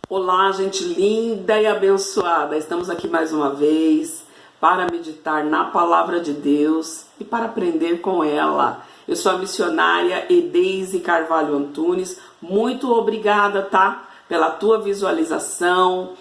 Olá, gente linda e abençoada. Estamos aqui mais uma vez para meditar na palavra de Deus e para aprender com ela. Eu sou a missionária Edeise Carvalho Antunes. Muito obrigada, tá? Pela tua visualização,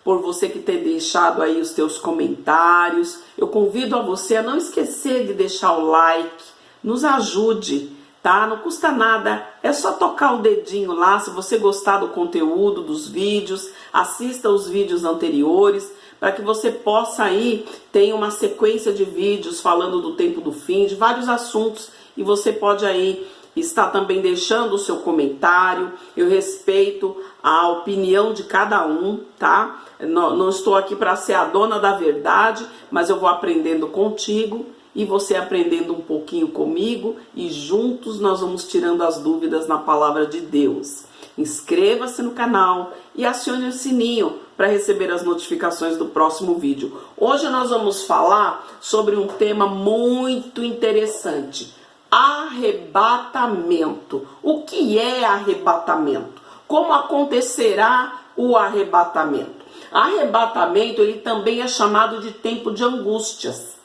por você que tem deixado aí os teus comentários. Eu convido a você a não esquecer de deixar o like. Nos ajude, tá? Não custa nada, é só tocar o dedinho lá. Se você gostar do conteúdo, dos vídeos, assista os vídeos anteriores, para que você possa aí ter uma sequência de vídeos falando do tempo do fim, de vários assuntos, e você pode aí estar também deixando o seu comentário. Eu respeito a opinião de cada um, tá? Não estou aqui para ser a dona da verdade, mas eu vou aprendendo contigo e você aprendendo um pouquinho comigo, e juntos nós vamos tirando as dúvidas na palavra de Deus. Inscreva-se no canal e acione o sininho para receber as notificações do próximo vídeo. Hoje nós vamos falar sobre um tema muito interessante: arrebatamento. O que é arrebatamento? Como acontecerá o arrebatamento? Arrebatamento, ele também é chamado de tempo de angústias,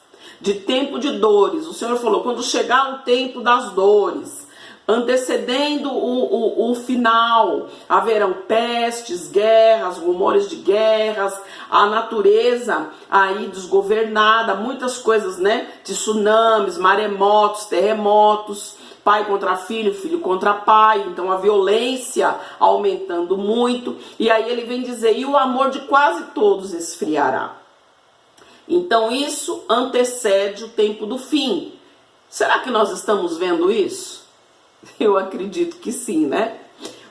de tempo de dores. O Senhor falou, quando chegar o tempo das dores, antecedendo o final, haverão pestes, guerras, rumores de guerras, a natureza aí desgovernada, muitas coisas, né? De tsunamis, maremotos, terremotos, pai contra filho, filho contra pai, então a violência aumentando muito. E aí ele vem dizer, e o amor de quase todos esfriará. Então isso antecede o tempo do fim. Será que nós estamos vendo isso? Eu acredito que sim, né?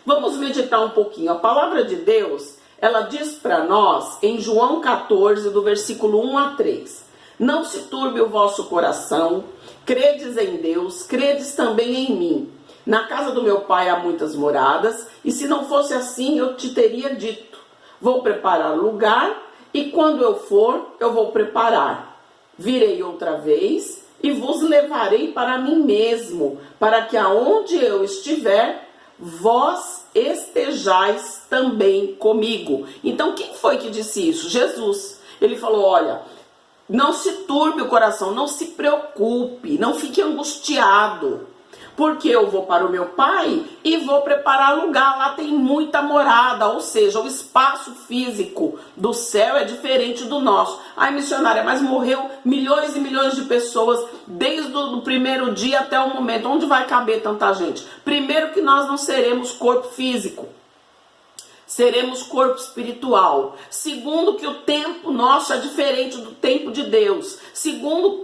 Vamos meditar um pouquinho. A palavra de Deus, ela diz para nós em João 14, do versículo 1 a 3. Não se turbe o vosso coração, credes em Deus, credes também em mim. Na casa do meu pai há muitas moradas, e se não fosse assim eu te teria dito, vou preparar lugar, e quando eu for, eu vou preparar. Virei outra vez e vos levarei para mim mesmo, para que aonde eu estiver, vós estejais também comigo. Então, quem foi que disse isso? Jesus. Ele falou, olha, não se turbe o coração, não se preocupe, não fique angustiado, porque eu vou para o meu pai e vou preparar lugar. Lá tem muita morada, ou seja, o espaço físico do céu é diferente do nosso. Ai, missionária, mas morreu milhões e milhões de pessoas desde o primeiro dia até o momento. Onde vai caber tanta gente? Primeiro que nós não seremos corpo físico, seremos corpo espiritual. Segundo, que o tempo nosso é diferente do tempo de Deus.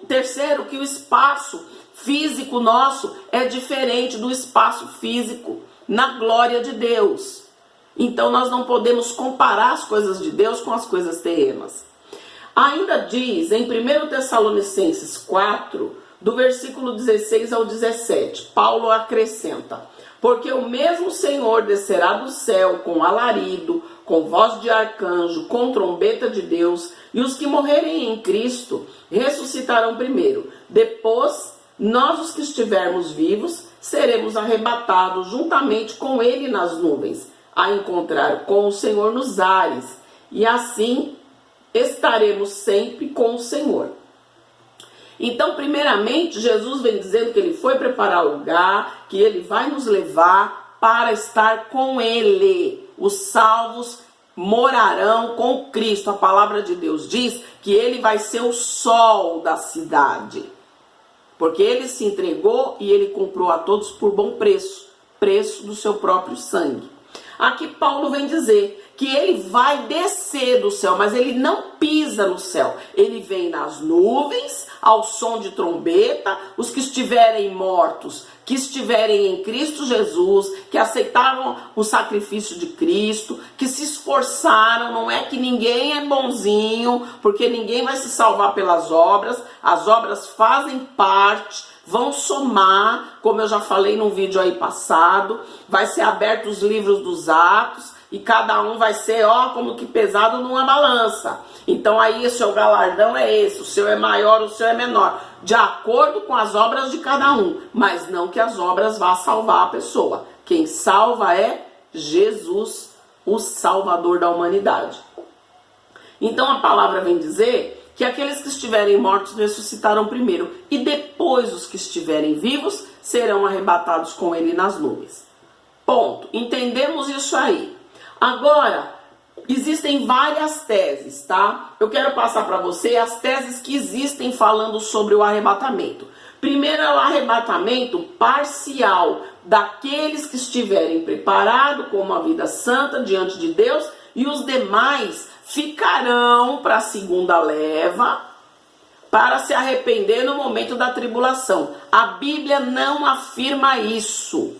Terceiro, que o espaço físico nosso é diferente do espaço físico na glória de Deus. Então nós não podemos comparar as coisas de Deus com as coisas terrenas. Ainda diz em 1 Tessalonicenses 4, do versículo 16 ao 17, Paulo acrescenta, porque o mesmo Senhor descerá do céu com alarido, com voz de arcanjo, com trombeta de Deus, e os que morrerem em Cristo ressuscitarão primeiro. Depois, nós, os que estivermos vivos, seremos arrebatados juntamente com ele nas nuvens, a encontrar com o Senhor nos ares, e assim estaremos sempre com o Senhor. Então, primeiramente, Jesus vem dizendo que ele foi preparar o lugar, que ele vai nos levar para estar com ele. Os salvos morarão com Cristo. A palavra de Deus diz que ele vai ser o sol da cidade, porque ele se entregou e ele comprou a todos por bom preço, preço do seu próprio sangue. Aqui Paulo vem dizer que ele vai descer do céu, mas ele não pisa no céu. Ele vem nas nuvens, ao som de trombeta. Os que estiverem mortos, que estiverem em Cristo Jesus, que aceitaram o sacrifício de Cristo, que se esforçaram. Não é que ninguém é bonzinho, porque ninguém vai se salvar pelas obras. As obras fazem parte, vão somar, como eu já falei num vídeo aí passado. Vai ser aberto os livros dos Atos, e cada um vai ser, como que pesado numa balança. Então aí o seu galardão é esse, o seu é maior, o seu é menor, de acordo com as obras de cada um, mas não que as obras vá salvar a pessoa. Quem salva é Jesus o Salvador da humanidade. Então a palavra vem dizer que aqueles que estiverem mortos ressuscitarão primeiro, e depois os que estiverem vivos serão arrebatados com ele nas nuvens. Ponto. Entendemos isso aí. Agora, existem várias teses, tá? Eu quero passar para você as teses que existem falando sobre o arrebatamento. Primeiro é o arrebatamento parcial daqueles que estiverem preparados com uma vida santa diante de Deus, e os demais ficarão para a segunda leva para se arrepender no momento da tribulação. A Bíblia não afirma isso.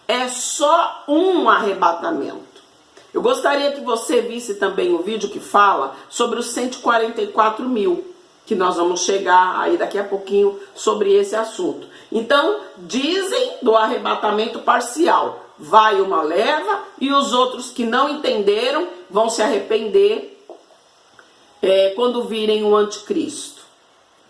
É só um arrebatamento. Eu gostaria que você visse também o vídeo que fala sobre os 144 mil, que nós vamos chegar aí daqui a pouquinho sobre esse assunto. Então, dizem do arrebatamento parcial. Vai uma leva e os outros que não entenderam vão se arrepender quando virem o anticristo.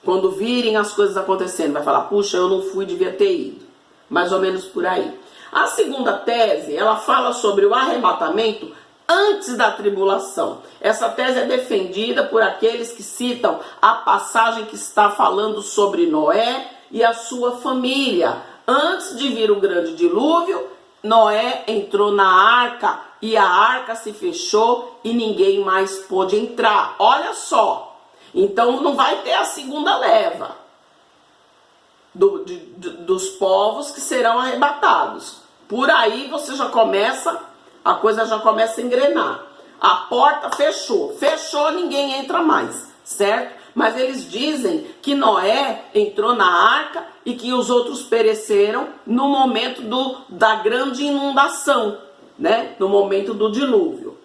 Quando virem as coisas acontecendo, vai falar, puxa, eu não fui, devia ter ido. Mais ou menos por aí. A segunda tese, ela fala sobre o arrebatamento antes da tribulação. Essa tese é defendida por aqueles que citam a passagem que está falando sobre Noé e a sua família. Antes de vir o grande dilúvio, Noé entrou na arca e a arca se fechou e ninguém mais pôde entrar. Olha só. Então não vai ter a segunda leva dos povos que serão arrebatados. Por aí você já começa, a coisa já começa a engrenar. A porta fechou, ninguém entra mais, certo? Mas eles dizem que Noé entrou na arca e que os outros pereceram no momento da grande inundação, né? No momento do dilúvio.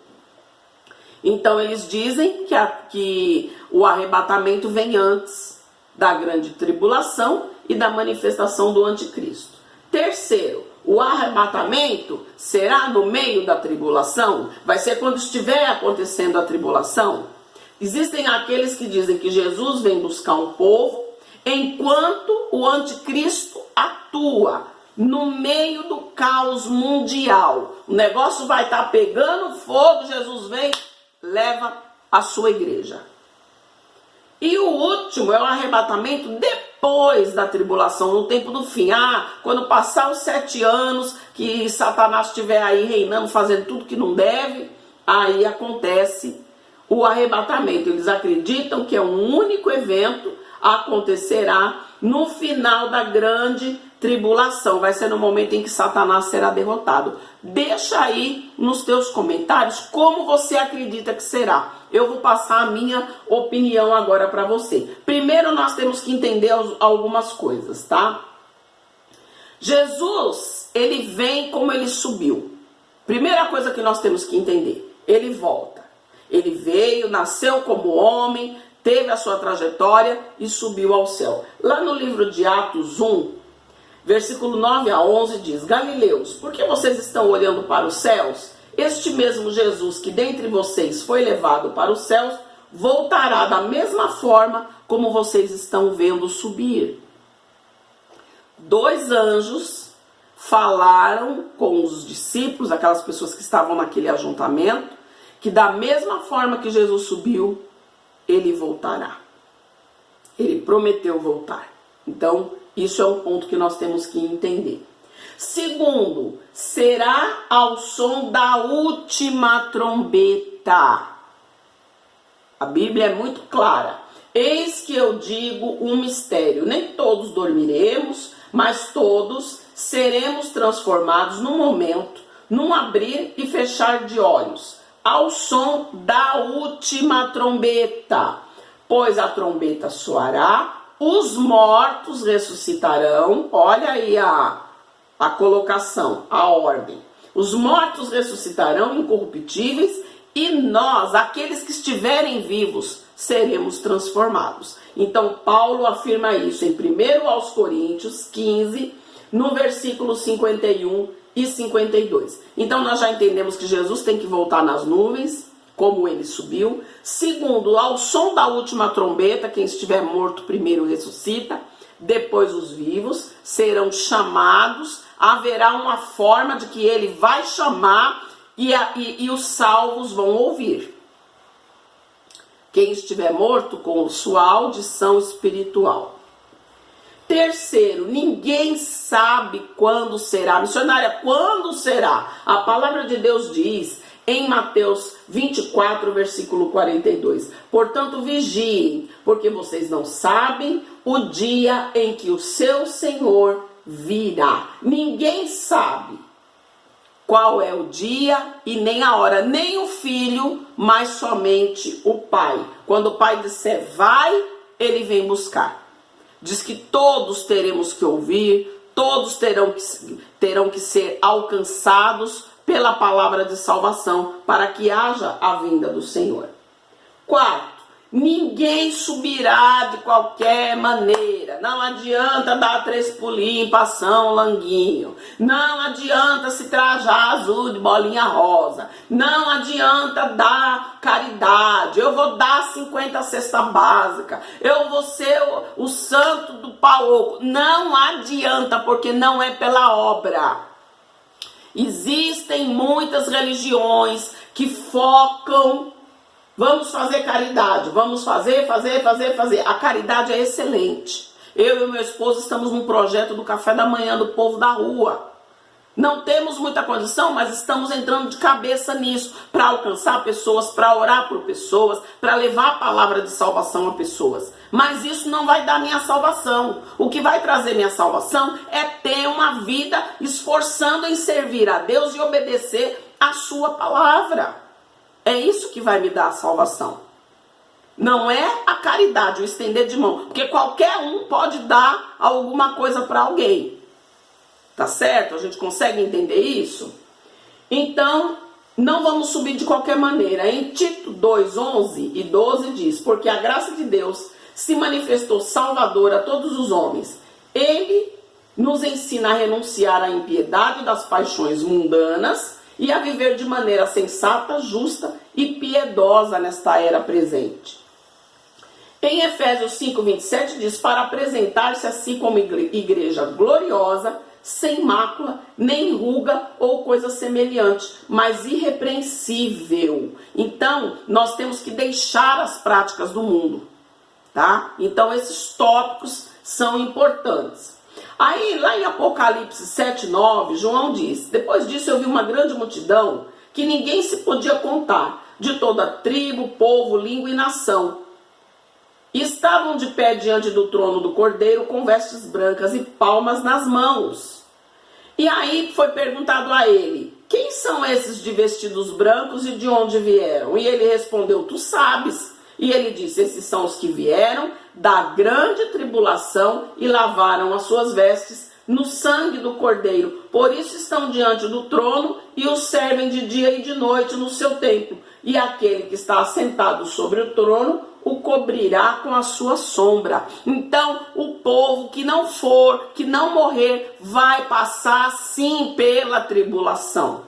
Então eles dizem que o arrebatamento vem antes da grande tribulação e da manifestação do anticristo. Terceiro, o arrebatamento será no meio da tribulação? Vai ser quando estiver acontecendo a tribulação? Existem aqueles que dizem que Jesus vem buscar um povo enquanto o anticristo atua no meio do caos mundial. O negócio vai estar pegando fogo, Jesus vem, leva a sua igreja. E o último é o arrebatamento depois da tribulação, no tempo do fim. Quando passar os 7 anos, que Satanás estiver aí reinando, fazendo tudo que não deve, aí acontece o arrebatamento. Eles acreditam que é um único evento, acontecerá no final da grande tribulação. Vai ser no momento em que Satanás será derrotado. Deixa aí nos teus comentários como você acredita que será. Eu vou passar a minha opinião agora para você. Primeiro nós temos que entender algumas coisas, tá? Jesus, ele vem como ele subiu. Primeira coisa que nós temos que entender, ele volta. Ele veio, nasceu como homem, teve a sua trajetória e subiu ao céu. Lá no livro de Atos 1, versículo 9 a 11 diz: Galileus, por que vocês estão olhando para os céus? Este mesmo Jesus que dentre vocês foi levado para os céus, voltará da mesma forma como vocês estão vendo subir. 2 anjos falaram com os discípulos, aquelas pessoas que estavam naquele ajuntamento, que da mesma forma que Jesus subiu, ele voltará. Ele prometeu voltar. Então, isso é um ponto que nós temos que entender. Segundo, será ao som da última trombeta. A Bíblia é muito clara. Eis que eu digo um mistério. Nem todos dormiremos, mas todos seremos transformados num momento, num abrir e fechar de olhos, ao som da última trombeta. Pois a trombeta soará, os mortos ressuscitarão. Olha aí a colocação, a ordem. Os mortos ressuscitarão incorruptíveis e nós, aqueles que estiverem vivos, seremos transformados. Então Paulo afirma isso em 1 aos Coríntios 15, no versículo 51 e 52. Então nós já entendemos que Jesus tem que voltar nas nuvens, como ele subiu. Segundo, ao som da última trombeta, quem estiver morto primeiro ressuscita, depois os vivos serão chamados. Haverá uma forma de que ele vai chamar e os salvos vão ouvir. Quem estiver morto com sua audição espiritual. Terceiro, ninguém sabe quando será. Missionária, quando será? A palavra de Deus diz em Mateus 24, versículo 42. Portanto, vigiem, porque vocês não sabem o dia em que o seu Senhor virá. Ninguém sabe qual é o dia e nem a hora, nem o filho, mas somente o pai. Quando o pai disser vai, ele vem buscar. Diz que todos teremos que ouvir, todos terão que ser alcançados pela palavra de salvação, para que haja a vinda do Senhor. Quarto, ninguém subirá de qualquer maneira. Não adianta dar 3 pulinhos, passar um languinho. Não adianta se trajar azul de bolinha rosa. Não adianta dar caridade. Eu vou dar 50 cesta básica. Eu vou ser o santo do pau. Não adianta, porque não é pela obra. Existem muitas religiões que focam. Vamos fazer caridade, vamos fazer. A caridade é excelente. Eu e o meu esposo estamos num projeto do café da manhã do povo da rua. Não temos muita condição, mas estamos entrando de cabeça nisso, para alcançar pessoas, para orar por pessoas, para levar a palavra de salvação a pessoas. Mas isso não vai dar minha salvação. O que vai trazer minha salvação é ter uma vida esforçando em servir a Deus e obedecer a sua palavra. É isso que vai me dar a salvação. Não é a caridade, o estender de mão. Porque qualquer um pode dar alguma coisa para alguém. Tá certo? A gente consegue entender isso? Então, não vamos subir de qualquer maneira. Em Tito 2, 11 e 12 diz: porque a graça de Deus se manifestou salvadora a todos os homens. Ele nos ensina a renunciar à impiedade das paixões mundanas e a viver de maneira sensata, justa e piedosa nesta era presente. Em Efésios 5, 27 diz: para apresentar-se assim como igreja gloriosa, sem mácula, nem ruga ou coisa semelhante, mas irrepreensível. Então, nós temos que deixar as práticas do mundo, tá? Então, esses tópicos são importantes. Aí, lá em Apocalipse 7, 9, João diz: depois disso eu vi uma grande multidão que ninguém se podia contar, de toda tribo, povo, língua e nação. E estavam de pé diante do trono do Cordeiro com vestes brancas e palmas nas mãos. E aí foi perguntado a ele: quem são esses de vestidos brancos e de onde vieram? E ele respondeu: tu sabes. E ele disse: esses são os que vieram da grande tribulação e lavaram as suas vestes no sangue do Cordeiro. Por isso estão diante do trono e o servem de dia e de noite no seu templo. E aquele que está assentado sobre o trono o cobrirá com a sua sombra. Então, o povo que não morrer, vai passar sim pela tribulação.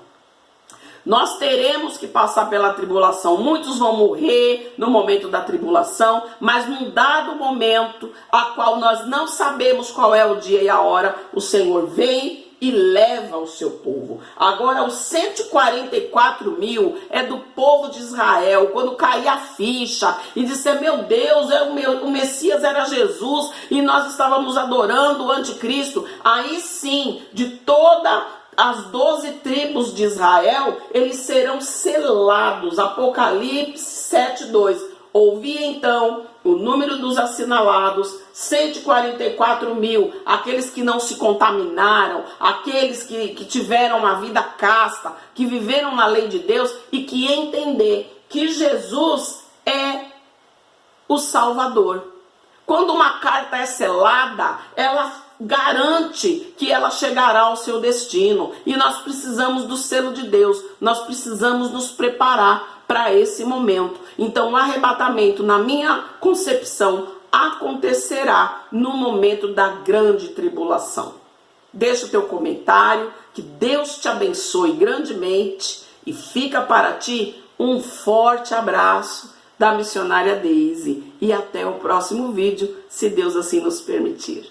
Nós teremos que passar pela tribulação. Muitos vão morrer no momento da tribulação, mas num dado momento, a qual nós não sabemos qual é o dia e a hora, o Senhor vem e leva o seu povo. Agora, os 144 mil é do povo de Israel. Quando cair a ficha e disser: meu Deus, o Messias era Jesus e nós estávamos adorando o anticristo, aí sim, de toda as 12 tribos de Israel, eles serão selados. Apocalipse 7:2. Ouvi então o número dos assinalados, 144 mil, aqueles que não se contaminaram, aqueles que tiveram uma vida casta, que viveram na lei de Deus e que entender que Jesus é o Salvador. Quando uma carta é selada, ela garante que ela chegará ao seu destino. E nós precisamos do selo de Deus. Nós precisamos nos preparar para esse momento. Então, o arrebatamento, na minha concepção, acontecerá no momento da grande tribulação. Deixa o teu comentário. Que Deus te abençoe grandemente. E fica para ti um forte abraço da missionária Deise. E até o próximo vídeo, se Deus assim nos permitir.